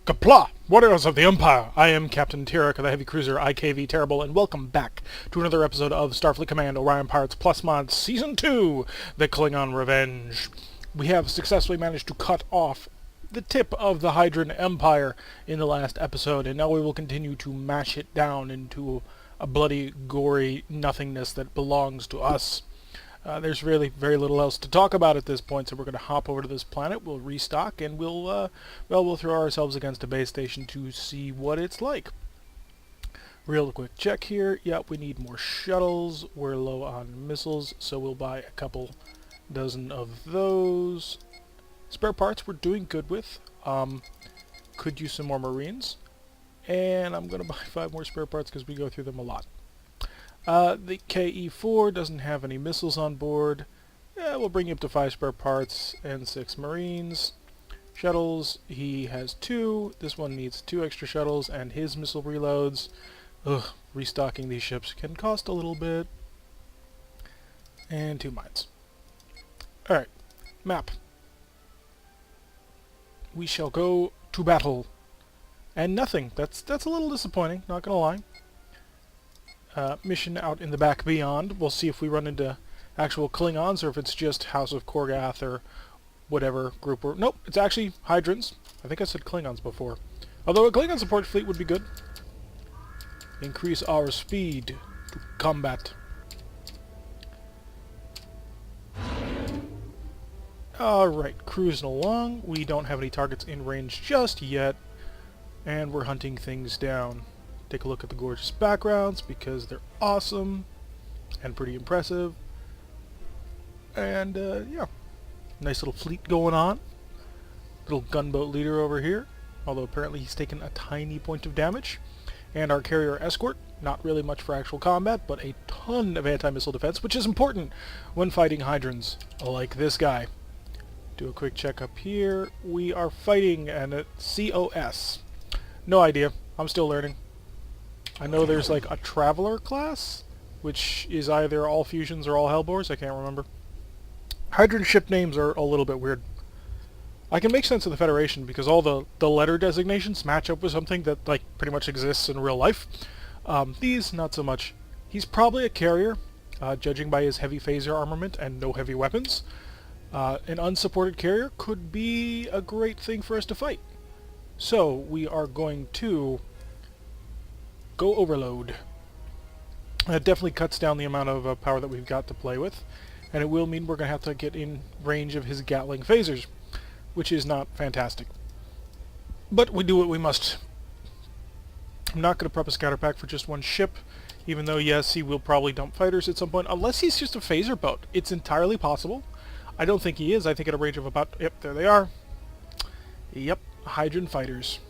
Qapla, Warriors of the Empire! I am Captain Tyrek of the Heavy Cruiser IKV Terrible, and welcome back to another episode of Starfleet Command Orion Pirates Plus Mod Season 2, The Klingon Revenge. We have successfully managed to cut off the tip of the Hydran Empire in the last episode, and now we will continue to mash it down into a bloody, gory nothingness that belongs to us. There's really very little else to talk about at this point, so we're going to hop over to this planet, we'll restock, and we'll throw ourselves against a base station to see what it's like. Real quick check here. Yep, we need more shuttles. We're low on missiles, so we'll buy a couple dozen of those. Spare parts we're doing good with. Could use some more Marines. And I'm going to buy 5 more spare parts because we go through them a lot. The KE-4 doesn't have any missiles on board. Yeah, we'll bring you up to 5 spare parts and 6 Marines. Shuttles, he has 2. This one needs 2 extra shuttles and his missile reloads. Ugh, restocking these ships can cost a little bit. And 2 mines. Alright, map. We shall go to battle. And nothing. That's a little disappointing, not gonna lie. Mission out in the back beyond. We'll see if we run into actual Klingons or if it's just House of Korgath or whatever group we're... Nope, it's actually Hydrans. I think I said Klingons before. Although a Klingon support fleet would be good. Increase our speed to combat. Alright, cruising along. We don't have any targets in range just yet. And we're hunting things down. Take a look at the gorgeous backgrounds because they're awesome and pretty impressive. And yeah, nice little fleet going on. Little gunboat leader over here, although apparently he's taken a tiny point of damage. And our carrier escort, not really much for actual combat, but a ton of anti-missile defense, which is important when fighting Hydrans like this guy. Do a quick check up here. We are fighting an COS. No idea. I'm still learning. I know there's like a Traveler class, which is either all fusions or all Hellbores, I can't remember. Hydran ship names are a little bit weird. I can make sense of the Federation because all the letter designations match up with something that like pretty much exists in real life. These, not so much. He's probably a carrier, judging by his heavy phaser armament and no heavy weapons. An unsupported carrier could be a great thing for us to fight. So, we are going to go overload. That definitely cuts down the amount of power that we've got to play with, and it will mean we're going to have to get in range of his Gatling phasers, which is not fantastic. But we do what we must. I'm not going to prep a scatter pack for just one ship, even though, yes, he will probably dump fighters at some point, unless he's just a phaser boat. It's entirely possible. I don't think he is. I think at a range of about... Yep, there they are. Yep, Hydran fighters.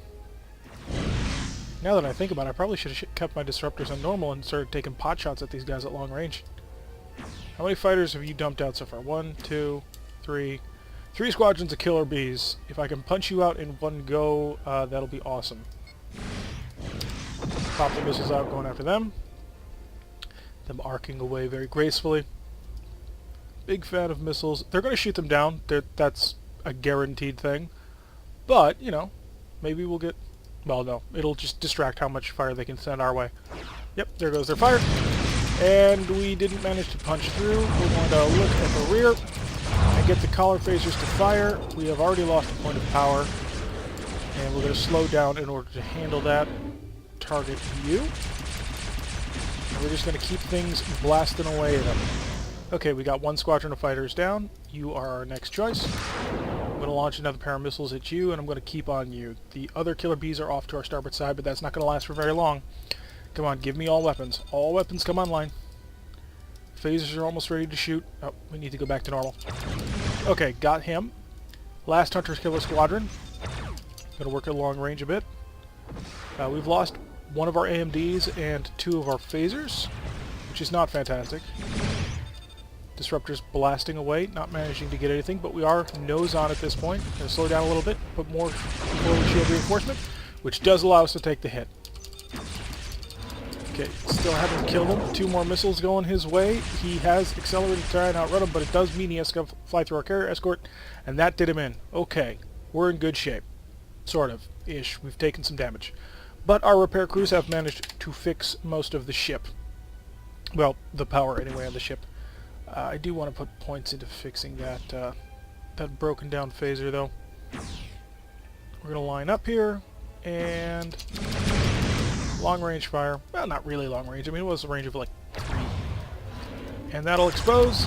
Now that I think about it, I probably should have kept my disruptors on normal and started taking pot shots at these guys at long range. How many fighters have you dumped out so far? 1, 2, 3. 3 squadrons of killer bees. If I can punch you out in one go, that'll be awesome. Pop the missiles out, going after them. Them arcing away very gracefully. Big fan of missiles. They're going to shoot them down. That's a guaranteed thing. But, you know, maybe we'll get... Well, no. It'll just distract how much fire they can send our way. Yep, there goes their fire. And we didn't manage to punch through. We're going to look at the rear and get the collar phasers to fire. We have already lost a point of power. And we're going to slow down in order to handle that. Target you. And we're just going to keep things blasting away at them. Okay, we got 1 squadron of fighters down. You are our next choice. I'm going to launch another pair of missiles at you, and I'm going to keep on you. The other killer bees are off to our starboard side, but that's not going to last for very long. Come on, give me all weapons. All weapons come online. Phasers are almost ready to shoot. Oh, we need to go back to normal. Okay, got him. Last Hunter's Killer Squadron. Going to work at long range a bit. We've lost 1 of our AMDs and 2 of our phasers, which is not fantastic. Disruptors blasting away, not managing to get anything, but we are nose on at this point. Going to slow down a little bit, put more forward shield reinforcement, which does allow us to take the hit. Okay, still haven't killed him. 2 more missiles going his way. He has accelerated to try and outrun him, but it does mean he has to fly through our carrier escort, and that did him in. Okay, we're in good shape. Sort of. Ish. We've taken some damage. But our repair crews have managed to fix most of the ship. Well, the power anyway on the ship. I do want to put points into fixing that that broken down phaser though. We're going to line up here and long range fire. Well, not really long range. I mean, it was a range of like 3. And that'll expose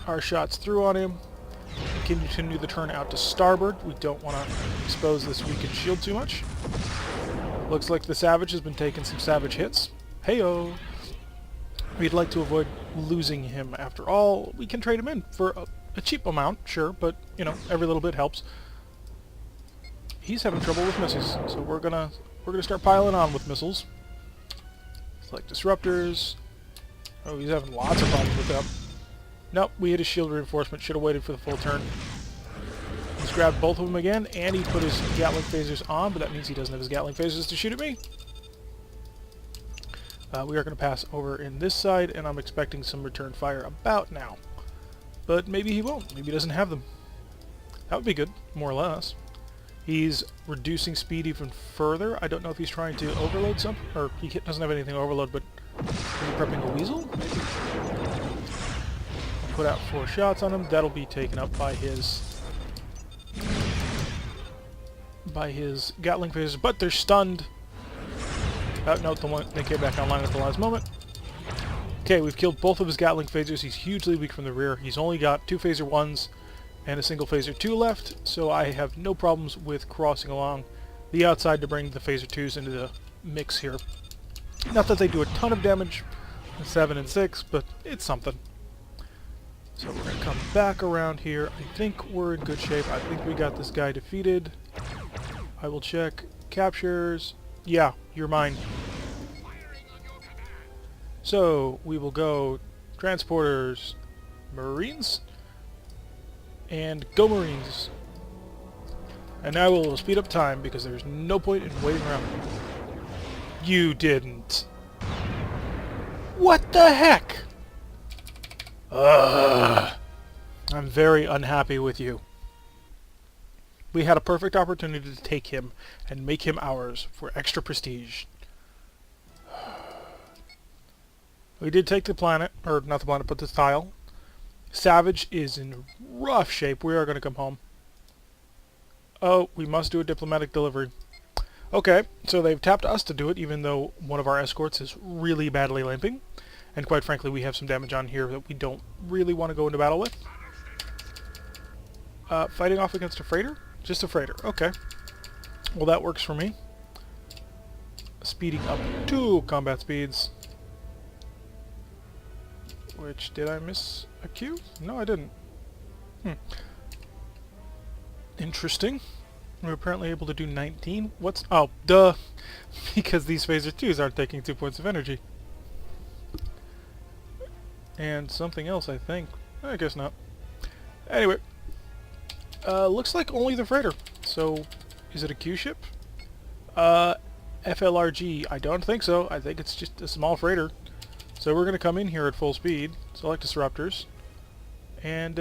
our shots through on him. We can continue the turn out to starboard. We don't want to expose this weakened shield too much. Looks like the Savage has been taking some Savage hits. Heyo! We'd like to avoid losing him. After all, we can trade him in for a cheap amount, sure, but, you know, every little bit helps. He's having trouble with missiles, so we're gonna start piling on with missiles. Select disruptors. Oh, he's having lots of problems with them. Nope, we hit a shield reinforcement. Should have waited for the full turn. He's grabbed both of them again, and he put his Gatling phasers on, but that means he doesn't have his Gatling phasers to shoot at me. We are going to pass over in this side, and I'm expecting some return fire about now. But maybe he won't. Maybe he doesn't have them. That would be good, more or less. He's reducing speed even further. I don't know if he's trying to overload something, or he doesn't have anything to overload, but is he prepping a weasel? Maybe. I'll put out 4 shots on him. That'll be taken up by his Gatling phasers, but they're stunned. Note the one they came back online at the last moment. Okay, we've killed both of his Gatling phasers. He's hugely weak from the rear. He's only got 2 phaser 1s and a single phaser 2 left, so I have no problems with crossing along the outside to bring the phaser 2s into the mix here. Not that they do a ton of damage, 7 and 6, but it's something. So we're going to come back around here. I think we're in good shape. I think we got this guy defeated. I will check. Captures. Yeah, you're mine. So, we will go transporters, Marines, and go Marines. And now we'll speed up time because there's no point in waiting around. You didn't. What the heck? Ugh. I'm very unhappy with you. We had a perfect opportunity to take him and make him ours for extra prestige. We did take the planet, or not the planet, but the tile. Savage is in rough shape. We are going to come home. Oh, we must do a diplomatic delivery. Okay, so they've tapped us to do it, even though one of our escorts is really badly limping. And quite frankly, we have some damage on here that we don't really want to go into battle with. Fighting off against a freighter? Just a freighter. Okay. Well, that works for me. Speeding up to combat speeds. Which, did I miss a Q? No, I didn't. Interesting. We're apparently able to do 19. What's... Oh, duh! Because these phaser 2s aren't taking 2 points of energy. And something else, I think. I guess not. Anyway. Looks like only the freighter. So, is it a Q ship? FLRG. I don't think so. I think it's just a small freighter. So we're going to come in here at full speed, select disruptors, and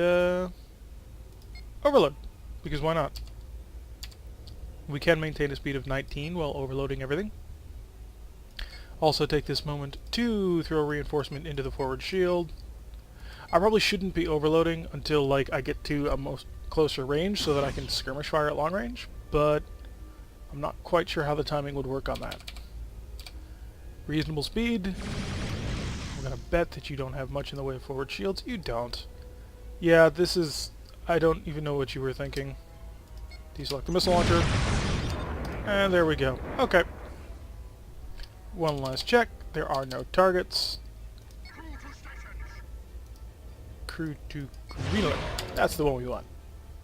overload, because why not? We can maintain a speed of 19 while overloading everything. Also take this moment to throw reinforcement into the forward shield. I probably shouldn't be overloading until like I get to a most closer range so that I can skirmish fire at long range, but I'm not quite sure how the timing would work on that. Reasonable speed. I'm going to bet that you don't have much in the way of forward shields. You don't. Yeah, this is... I don't even know what you were thinking. Deselect the missile launcher. And there we go. Okay. One last check. There are no targets. Crew to green. That's the one we want.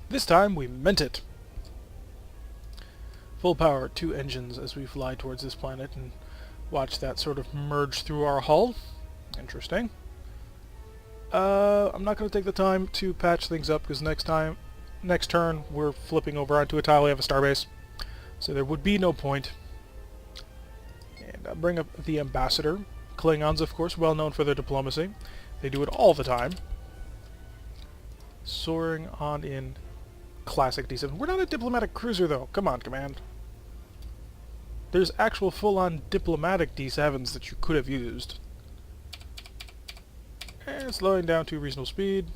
This time we meant it. Full power, 2 engines as we fly towards this planet and watch that sort of merge through our hull. Interesting. I'm not going to take the time to patch things up because next turn we're flipping over onto a tile. We have a starbase, so there would be no point. And I'll bring up the ambassador. Klingons, of course, well known for their diplomacy. They do it all the time. Soaring on in classic D7. We're not a diplomatic cruiser, though. Come on, Command. there's actual full-on diplomatic D7s that you could have used. And slowing down to reasonable speed.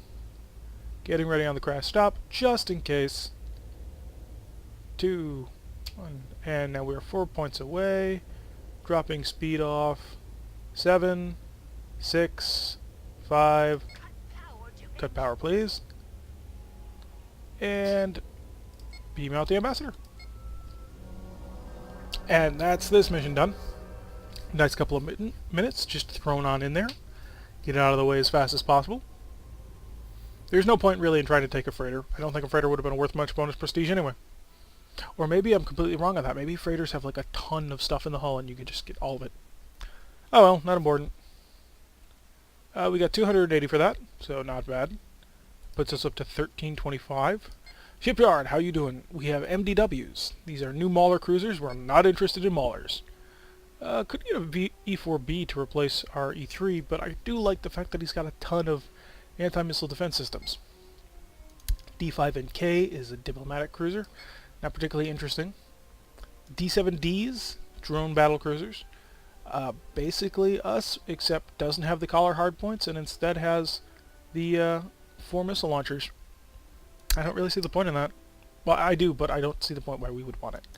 Getting ready on the crash stop, just in case. 2, 1, and now we're 4 points away. Dropping speed off. 7, 6, 5. Cut power, please. And beam out the ambassador. And that's this mission done. Nice couple of minutes just thrown on in there. Get it out of the way as fast as possible. There's no point really in trying to take a freighter. I don't think a freighter would have been worth much bonus prestige anyway. Or maybe I'm completely wrong on that. Maybe freighters have like a ton of stuff in the hull and you can just get all of it. Oh well, not important. We got 280 for that, so not bad. Puts us up to 1325. Shipyard, how you doing? We have MDWs. These are new Mauler cruisers. We're not interested in Maulers. Could get a E4B to replace our E3, but I do like the fact that he's got a ton of anti-missile defense systems. D5NK is a diplomatic cruiser. Not particularly interesting. D7Ds, drone battle cruisers. Basically us, except doesn't have the collar hardpoints and instead has the 4 missile launchers. I don't really see the point in that. Well, I do, but I don't see the point why we would want it.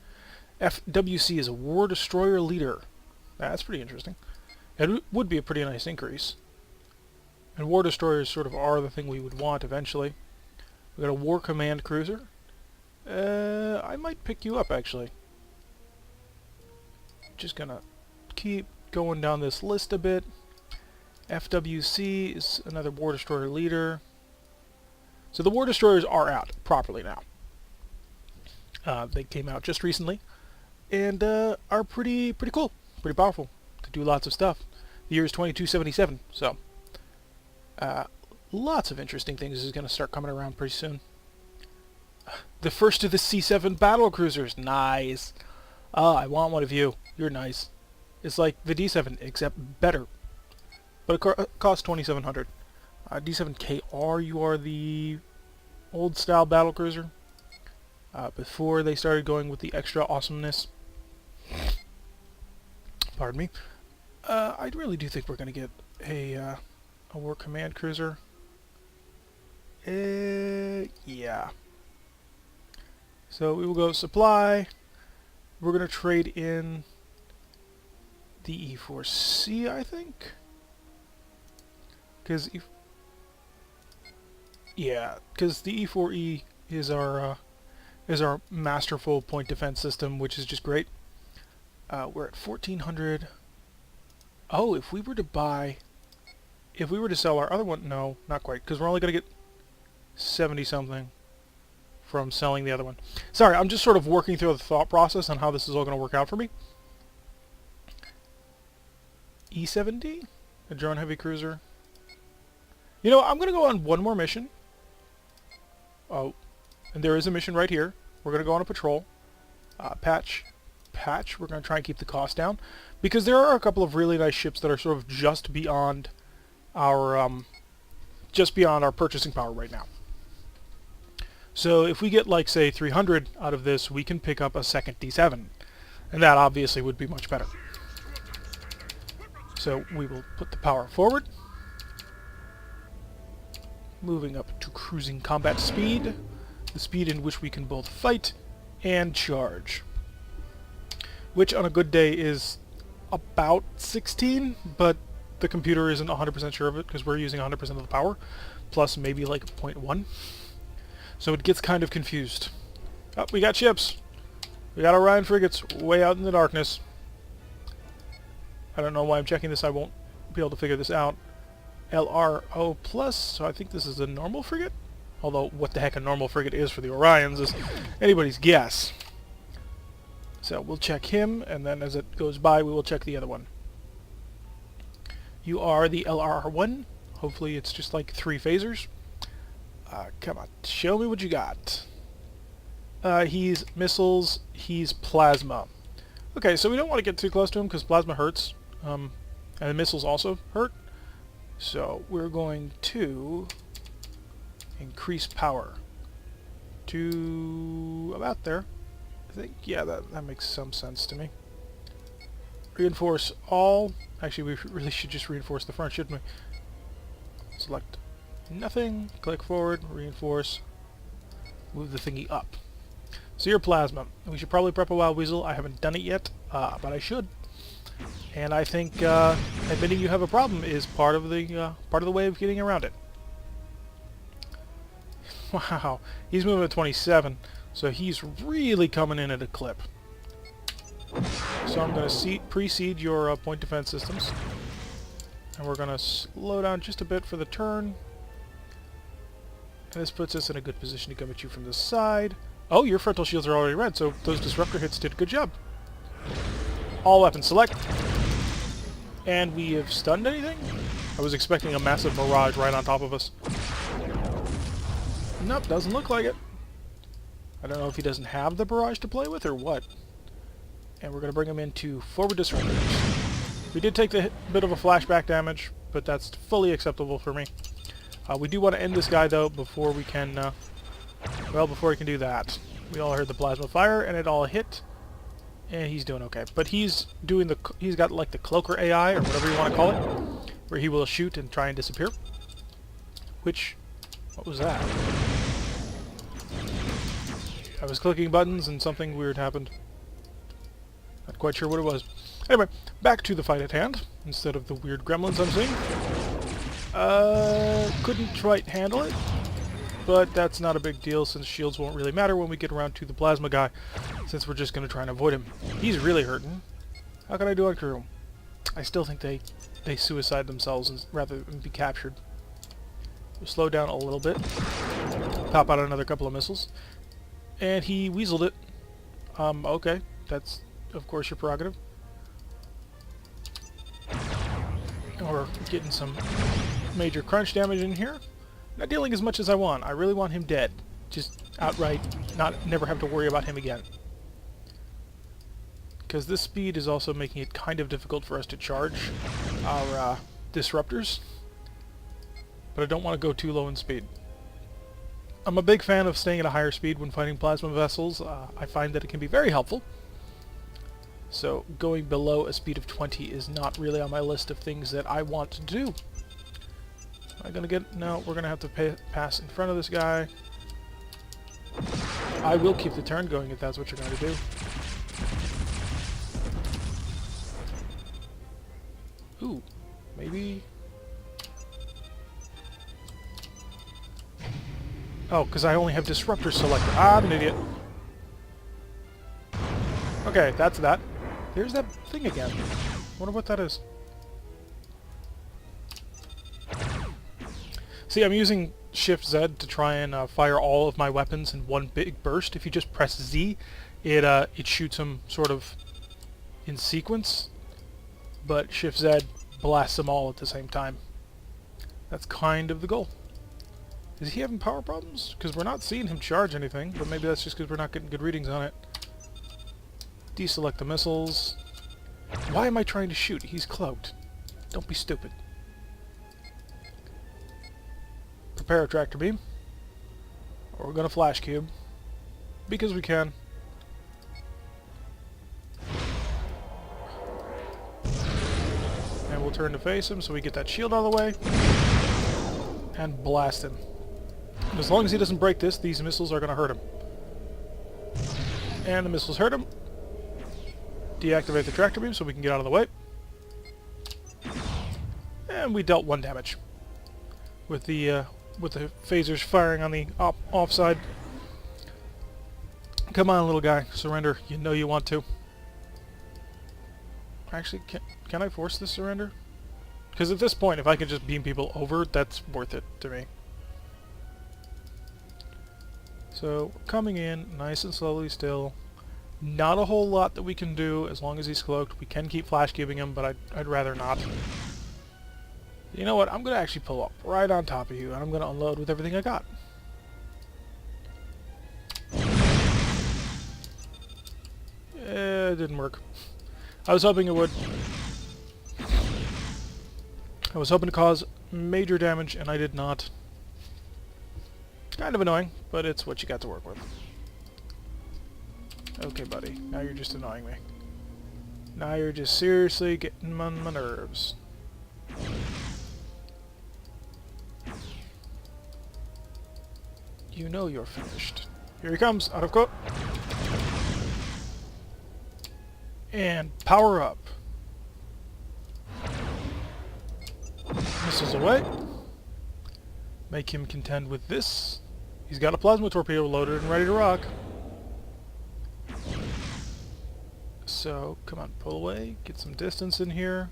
FWC is a war destroyer leader. That's pretty interesting. It would be a pretty nice increase. And war destroyers sort of are the thing we would want eventually. We got a war command cruiser. I might pick you up actually. Just gonna keep going down this list a bit. FWC is another war destroyer leader. So the war destroyers are out properly now. They came out just recently and are pretty cool, pretty powerful. They do lots of stuff. The year is 2277, so lots of interesting things is going to start coming around pretty soon. The first of the C7 battle cruisers, nice. I want one of you. You're nice. It's like the D7 except better, but it costs 2,700. D7KR, you are the old style battle cruiser. Before they started going with the extra awesomeness. Pardon me. I really do think we're going to get a war command cruiser. Yeah. So we will go supply. We're going to trade in the E4C, I think. Because the E4E is our masterful point defense system, which is just great. We're at 1,400. Oh, if we were to sell our other one, no, not quite, because we're only going to get 70 something from selling the other one. Sorry, I'm just sort of working through the thought process on how this is all going to work out for me. E7D, a drone heavy cruiser. You know, I'm going to go on one more mission. Oh, and there is a mission right here. We're going to go on a patrol. Patch. We're going to try and keep the cost down, because there are a couple of really nice ships that are sort of just beyond our purchasing power right now. So if we get, like, say 300 out of this, we can pick up a second D7, and that obviously would be much better. So we will put the power forward, moving up to cruising combat speed, the speed in which we can both fight and charge, which on a good day is about 16, but the computer isn't 100% sure of it because we're using 100% of the power, plus maybe like 0.1. So it gets kind of confused. Oh, we got ships. We got Orion frigates way out in the darkness. I don't know why I'm checking this. I won't be able to figure this out. LRO plus, so I think this is a normal frigate. Although, what the heck a normal frigate is for the Orions is anybody's guess. So we'll check him, and then as it goes by, we will check the other one. You are the LR1. Hopefully it's just like 3 phasers. Come on, show me what you got. He's missiles, he's plasma. Okay, so we don't want to get too close to him because plasma hurts. And the missiles also hurt. So we're going to increase power to about there. I think, yeah, that makes some sense to me. Reinforce all. Actually, we really should just reinforce the front, shouldn't we? Select nothing, click forward, reinforce, move the thingy up. So your plasma. We should probably prep a wild weasel. I haven't done it yet, but I should. And I think admitting you have a problem is part of the way of getting around it. Wow, he's moving at 27, so he's really coming in at a clip. So I'm going to precede your point defense systems. And we're going to slow down just a bit for the turn. And this puts us in a good position to come at you from the side. Oh, your frontal shields are already red, so those disruptor hits did a good job. All weapons select. And we have stunned anything? I was expecting a massive barrage right on top of us. Nope, doesn't look like it. I don't know if he doesn't have the barrage to play with or what. And we're going to bring him into forward disruptors. We did take the bit of a flashback damage, but that's fully acceptable for me. We do want to end this guy though before we can, before he can do that. We all heard the plasma fire and it all hit, and he's doing okay. But he's doing he's got like the cloaker AI or whatever you want to call it, where he will shoot and try and disappear. Which, what was that? I was clicking buttons and something weird happened. Not quite sure what it was. Anyway, back to the fight at hand, instead of the weird gremlins I'm seeing. Couldn't quite handle it, but that's not a big deal since shields won't really matter when we get around to the plasma guy, since we're just going to try and avoid him. He's really hurting. How can I do on crew? I still think they suicide themselves rather than be captured. We'll slow down a little bit. Pop out another couple of missiles. And he weaseled it. Okay. That's, of course, your prerogative. We're getting some major crunch damage in here. Not dealing as much as I want. I really want him dead. Just outright never have to worry about him again. Because this speed is also making it kind of difficult for us to charge our disruptors. But I don't want to go too low in speed. I'm a big fan of staying at a higher speed when fighting plasma vessels. I find that it can be very helpful. So going below a speed of 20 is not really on my list of things that I want to do. Am I gonna get... No, we're gonna have to pass in front of this guy. I will keep the turn going if that's what you're going to do. Ooh, maybe... Oh, because I only have disruptor selected. I'm an idiot. Okay, that's that. There's that thing again. Wonder what that is. See, I'm using Shift Z to try and fire all of my weapons in one big burst. If you just press Z, it shoots them sort of in sequence, but Shift Z blasts them all at the same time. That's kind of the goal. Is he having power problems? Because we're not seeing him charge anything, but maybe that's just because we're not getting good readings on it. Deselect the missiles. Why am I trying to shoot? He's cloaked. Don't be stupid. Prepare a tractor beam. Or we're going to flash cube. Because we can. And we'll turn to face him so we get that shield out of the way. And blast him. And as long as he doesn't break this, these missiles are going to hurt him. And the missiles hurt him. Deactivate the tractor beam so we can get out of the way. And we dealt 1 damage. With the phasers firing on the offside. Come on, little guy. Surrender. You know you want to. Actually, can I force this surrender? Because at this point, if I can just beam people over, that's worth it to me. So, coming in, nice and slowly still. Not a whole lot that we can do as long as he's cloaked. We can keep flash cubing him, but I'd rather not. You know what? I'm going to actually pull up right on top of you, and I'm going to unload with everything I got. It didn't work. I was hoping it would. I was hoping to cause major damage, and I did not. Kind of annoying, but it's what you got to work with. Okay, buddy. Now you're just annoying me. Now you're just seriously getting on my nerves. You know you're finished. Here he comes, out of court. And power up. Missiles away. Make him contend with this. He's got a plasma torpedo loaded and ready to rock. So, come on, pull away. Get some distance in here.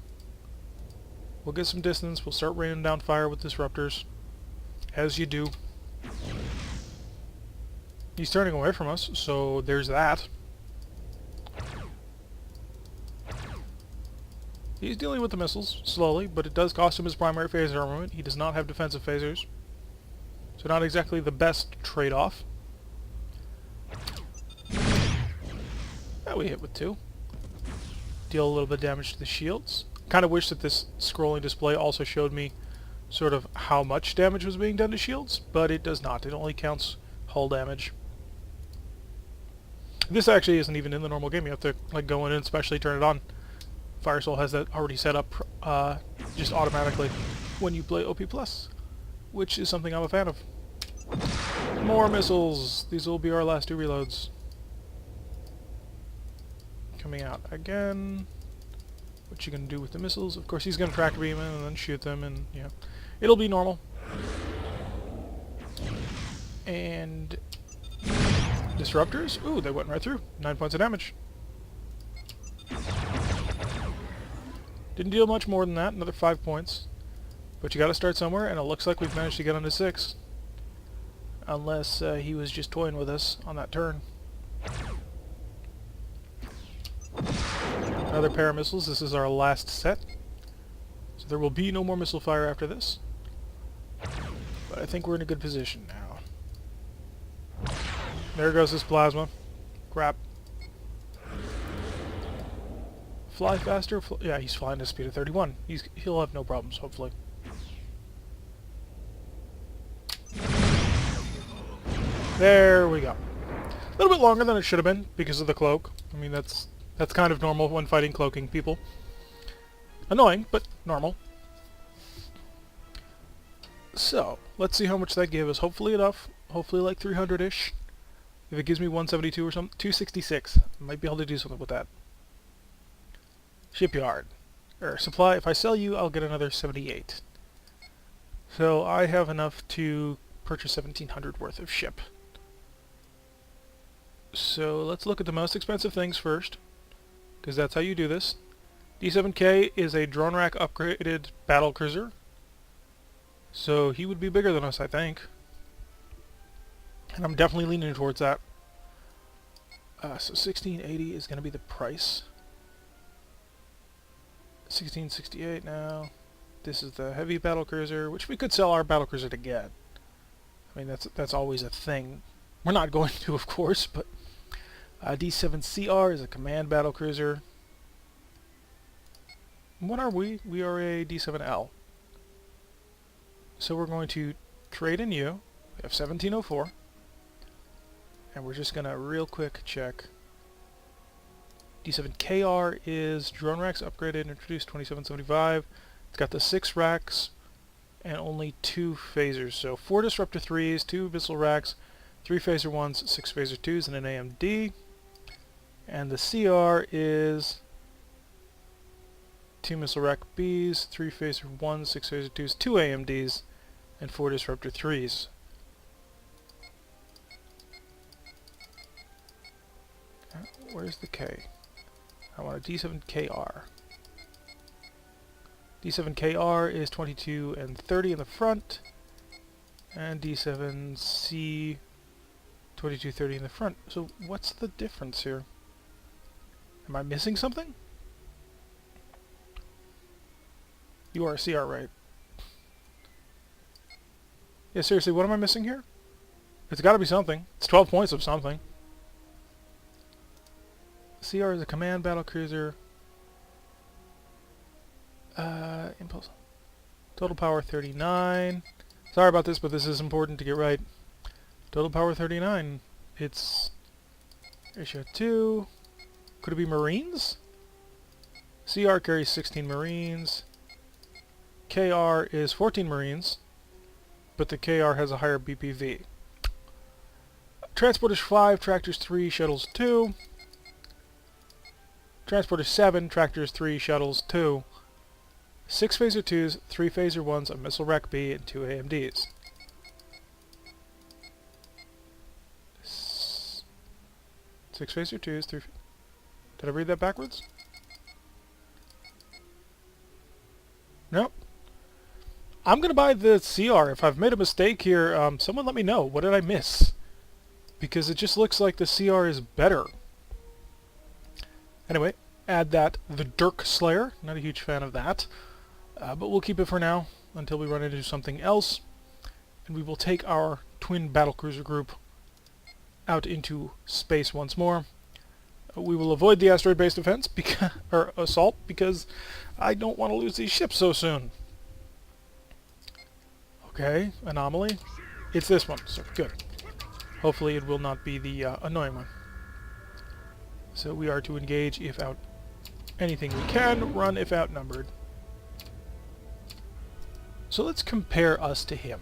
We'll get some distance. We'll start raining down fire with disruptors. As you do. He's turning away from us, so there's that. He's dealing with the missiles, slowly, but it does cost him his primary phaser armament. He does not have defensive phasers. So not exactly the best trade-off. We hit with 2. Deal a little bit of damage to the shields. Kind of wish that this scrolling display also showed me sort of how much damage was being done to shields, but it does not. It only counts hull damage. This actually isn't even in the normal game. You have to like go in and specially turn it on. Firesoul has that already set up just automatically when you play OP+, which is something I'm a fan of. More missiles! These will be our last 2 reloads. Coming out again. What you gonna do with the missiles? Of course he's gonna track beam in and then shoot them, and yeah, it'll be normal. And disruptors? Ooh, they went right through. 9 points of damage. Didn't deal much more than that, another 5 points. But you gotta start somewhere, and it looks like we've managed to get on to 6. Unless he was just toying with us on that turn. Another pair of missiles. This is our last set. So there will be no more missile fire after this. But I think we're in a good position now. There goes his plasma. Crap. Fly faster? Yeah, he's flying at a speed of 31. He'll have no problems, hopefully. There we go. A little bit longer than it should have been because of the cloak. I mean, that's kind of normal when fighting cloaking people. Annoying, but normal. So, let's see how much that gave us. Hopefully enough. Hopefully like 300-ish. If it gives me 172 or something. 266. I might be able to do something with that. Shipyard. Supply. If I sell you, I'll get another 78. So I have enough to purchase 1,700 worth of ship. So let's look at the most expensive things first, because that's how you do this. D7K is a drone rack upgraded battle cruiser. So he would be bigger than us, I think. And I'm definitely leaning towards that. So 1680 is going to be the price. 1668 now. This is the heavy battle cruiser, which we could sell our battle cruiser to get. I mean, that's always a thing. We're not going to, of course, but D7CR is a command battle cruiser. What are we? We are a D7L. So we're going to trade in you. We have 1704. And we're just going to real quick check. D7KR is drone racks upgraded and introduced 2775. It's got the 6 racks and only 2 phasers. So 4 disruptor 3s, 2 missile racks, 3 phaser 1s, 6 phaser 2s, and an AMD. And the CR is 2 missile rack Bs, 3 phaser 1s, 6 phaser 2s, 2 AMDs, and 4 disruptor 3s. Where's the K? I want a D7KR. D7KR is 22 and 30 in the front, and D7C 22, 30 in the front. So what's the difference here? Am I missing something? You are a CR, right? Yeah, seriously, what am I missing here? It's got to be something. It's 12 points of something. CR is a command battle cruiser. Impulse. Total power 39. Sorry about this, but this is important to get right. Total power 39. It's ratio 2. Could it be Marines? CR carries 16 Marines. KR is 14 Marines, but the KR has a higher BPV. Transporters 5, Tractors 3, Shuttles 2. Transporters 7, Tractors 3, Shuttles 2. 6 Phaser 2s, 3 Phaser 1s, a Missile Rack B, and 2 AMDs. 6 Phaser 2s, 3... Did I read that backwards? Nope. I'm gonna buy the CR. If I've made a mistake here, someone let me know. What did I miss? Because it just looks like the CR is better. Anyway, add that. The Dirk Slayer. Not a huge fan of that. But we'll keep it for now until we run into something else. And we will take our twin battlecruiser group out into space once more. We will avoid the asteroid base defense or assault because I don't want to lose these ships so soon. Okay, anomaly. It's this one, so good. Hopefully it will not be the annoying one. So we are to engage if out anything we can, run if outnumbered. So let's compare us to him.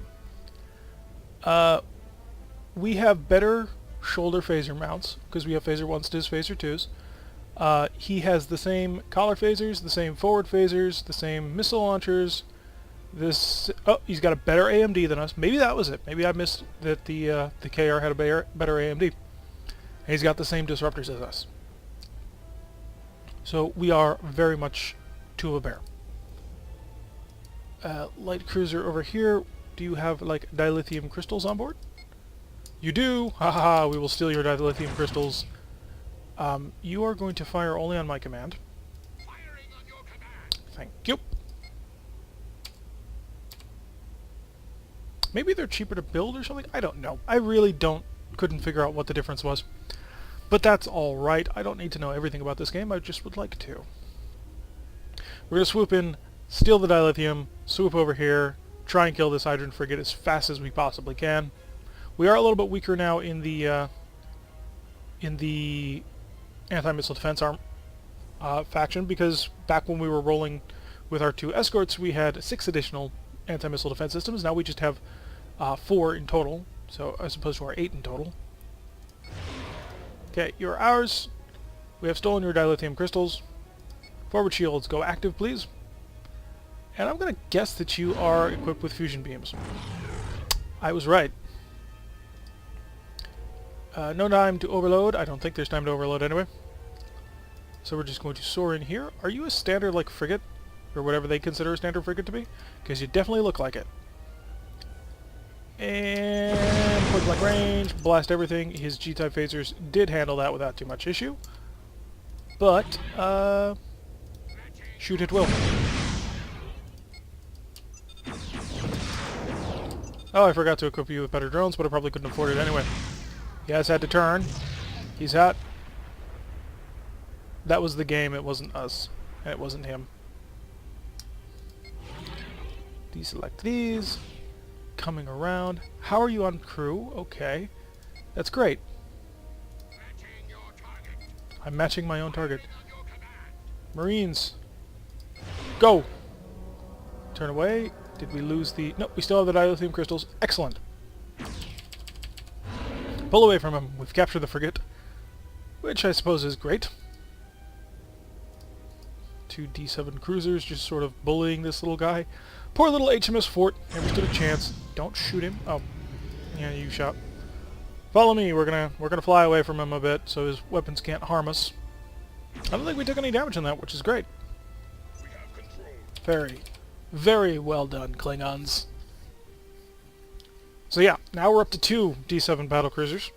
We have better shoulder phaser mounts because we have phaser 1s to his phaser 2s. He has the same collar phasers, the same forward phasers, the same missile launchers. Oh, he's got a better AMD than us. Maybe that was it. Maybe I missed that the KR had a better AMD. And he's got the same disruptors as us. So we are very much to a bear. Light cruiser over here. Do you have like dilithium crystals on board? You do. Haha, we will steal your dilithium crystals. You are going to fire only on my command. Firing on your command. Thank you. Maybe they're cheaper to build or something? I don't know. I really couldn't figure out what the difference was. But that's alright. I don't need to know everything about this game. I just would like to. We're going to swoop in, steal the dilithium, swoop over here, try and kill this Hydrogen frigate as fast as we possibly can. We are a little bit weaker now in the anti-missile defense arm faction because back when we were rolling with our 2 escorts we had 6 additional anti-missile defense systems. Now we just have 4 in total, so as opposed to our 8 in total. Okay, you're ours. We have stolen your dilithium crystals. Forward shields, go active, please. And I'm going to guess that you are equipped with fusion beams. I was right. No time to overload. I don't think there's time to overload anyway. So we're just going to soar in here. Are you a standard, like, frigate? Or whatever they consider a standard frigate to be? Because you definitely look like it. And point blank range, blast everything. His G-type phasers did handle that without too much issue. But, shoot at will. Oh, I forgot to equip you with better drones, but I probably couldn't afford it anyway. He has had to turn. He's out. That was the game, it wasn't us. And it wasn't him. Deselect these. Coming around. How are you on crew? Okay. That's great. I'm matching my own target. Marines. Go! Turn away. Did we lose the... Nope, we still have the dilithium crystals. Excellent. Pull away from him. We've captured the frigate. Which I suppose is great. 2 D7 cruisers just sort of bullying this little guy. Poor little HMS Fort. Never stood a chance. Don't shoot him. Oh. Yeah, you shot. Follow me. We're gonna fly away from him a bit so his weapons can't harm us. I don't think we took any damage on that, which is great. We have control. Very, very well done, Klingons. So yeah, now we're up to 2 D7 battlecruisers.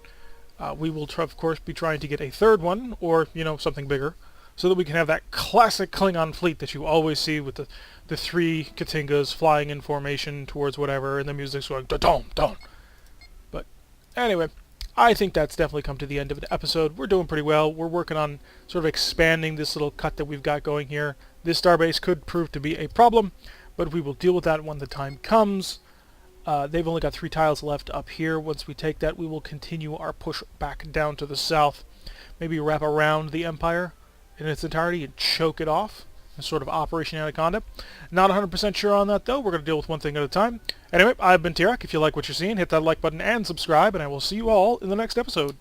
We will, of course, be trying to get a third one, or, you know, something bigger, so that we can have that classic Klingon fleet that you always see with the 3 Katingas flying in formation towards whatever, and the music's going da-dum, dum. But anyway, I think that's definitely come to the end of the episode. We're doing pretty well. We're working on sort of expanding this little cut that we've got going here. This starbase could prove to be a problem, but we will deal with that when the time comes. They've only got 3 tiles left up here. Once we take that, we will continue our push back down to the south. Maybe wrap around the Empire in its entirety and choke it off. sort of Operation Anaconda. Not 100% sure on that though. We're going to deal with one thing at a time. Anyway, I've been Tirak. If you like what you're seeing, hit that like button and subscribe, and I will see you all in the next episode.